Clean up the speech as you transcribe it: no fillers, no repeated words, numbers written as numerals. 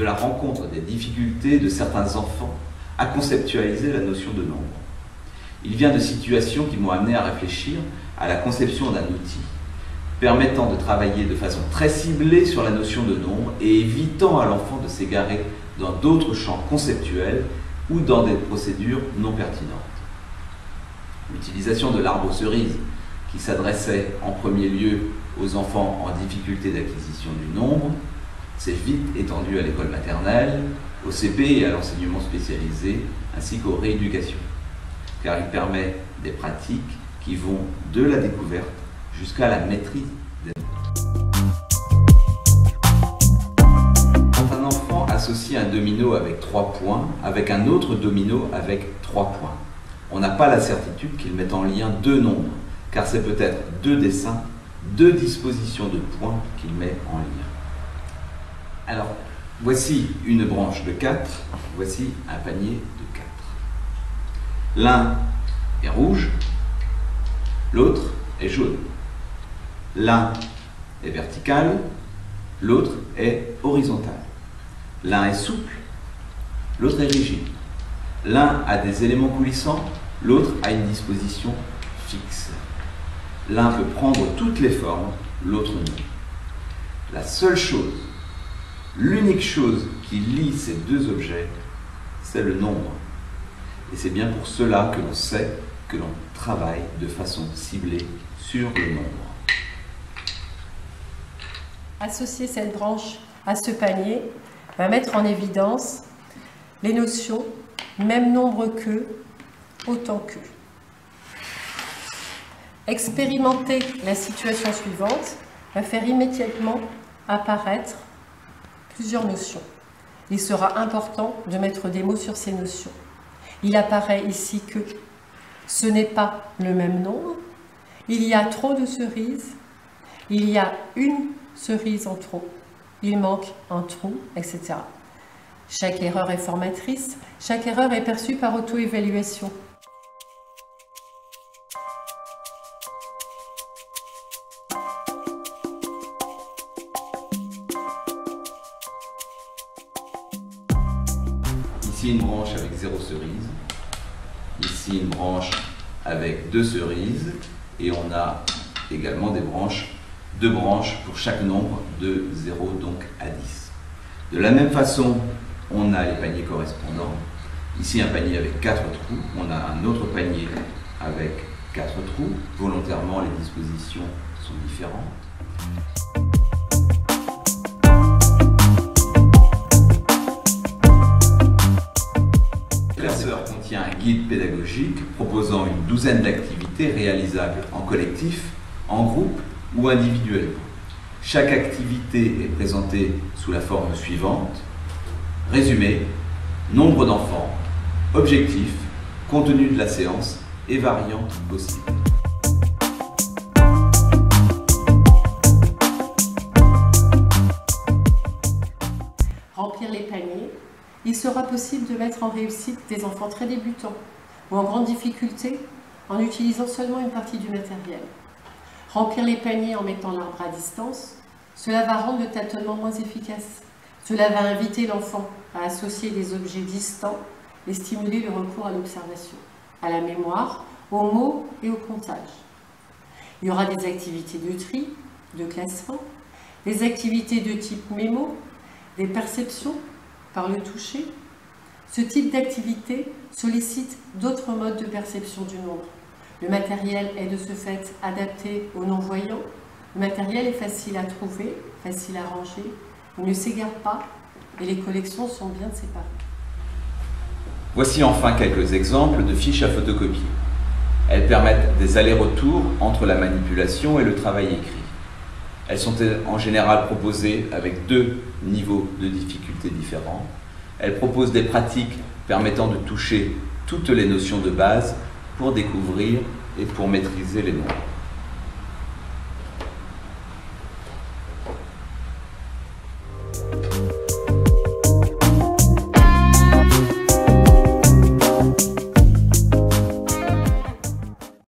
la rencontre des difficultés de certains enfants à conceptualiser la notion de nombre. Il vient de situations qui m'ont amené à réfléchir à la conception d'un outil permettant de travailler de façon très ciblée sur la notion de nombre et évitant à l'enfant de s'égarer dans d'autres champs conceptuels ou dans des procédures non pertinentes. L'utilisation de l'arbre aux cerises, qui s'adressait en premier lieu aux enfants en difficulté d'acquisition du nombre, s'est vite étendue à l'école maternelle, au CP et à l'enseignement spécialisé, ainsi qu'aux rééducations, car il permet des pratiques qui vont de la découverte jusqu'à la maîtrise des nombres. Quand un enfant associe un domino avec 3 points avec un autre domino avec 3 points, on n'a pas la certitude qu'il met en lien 2 nombres, car c'est peut-être 2 dessins, 2 dispositions de points qu'il met en lien. Alors, voici une branche de 4, voici un panier de 4. L'un est rouge, l'autre est jaune. L'un est vertical, l'autre est horizontal. L'un est souple, l'autre est rigide. L'un a des éléments coulissants, l'autre a une disposition fixe. L'un peut prendre toutes les formes, l'autre non. La seule chose, l'unique chose qui lie ces deux objets, c'est le nombre. Et c'est bien pour cela que l'on sait que l'on travaille de façon ciblée sur le nombre. Associer cette branche à ce panier va mettre en évidence les notions même nombre que, autant que. Expérimenter la situation suivante va faire immédiatement apparaître plusieurs notions. Il sera important de mettre des mots sur ces notions. Il apparaît ici que ce n'est pas le même nombre, il y a trop de cerises, il y a une cerise en trop, il manque un trou, etc. Chaque erreur est formatrice, chaque erreur est perçue par auto-évaluation. Ici une branche avec 0 cerise, ici une branche avec 2 cerises, et on a également des branches, 2 branches pour chaque nombre de 0 donc à 10. De la même façon, on a les paniers correspondants. Ici un panier avec 4 trous, on a un autre panier avec 4 trous. Volontairement, les dispositions sont différentes. Le classeur contient un guide pédagogique proposant une douzaine d'activités réalisables en collectif, en groupe ou individuellement. Chaque activité est présentée sous la forme suivante: résumé, nombre d'enfants, objectif, contenu de la séance et variantes possibles. Remplir les paniers, il sera possible de mettre en réussite des enfants très débutants ou en grande difficulté en utilisant seulement une partie du matériel. Remplir les paniers en mettant l'arbre à distance, cela va rendre le tâtonnement moins efficace. Cela va inviter l'enfant à associer des objets distants et stimuler le recours à l'observation, à la mémoire, aux mots et au comptage. Il y aura des activités de tri, de classement, des activités de type mémo, des perceptions par le toucher. Ce type d'activité sollicite d'autres modes de perception du nombre. Le matériel est de ce fait adapté aux non-voyants. Le matériel est facile à trouver, facile à ranger, il ne s'égare pas et les collections sont bien séparées. Voici enfin quelques exemples de fiches à photocopier. Elles permettent des allers-retours entre la manipulation et le travail écrit. Elles sont en général proposées avec 2 niveaux de difficulté différents. Elles proposent des pratiques permettant de toucher toutes les notions de base pour découvrir et pour maîtriser les nombres.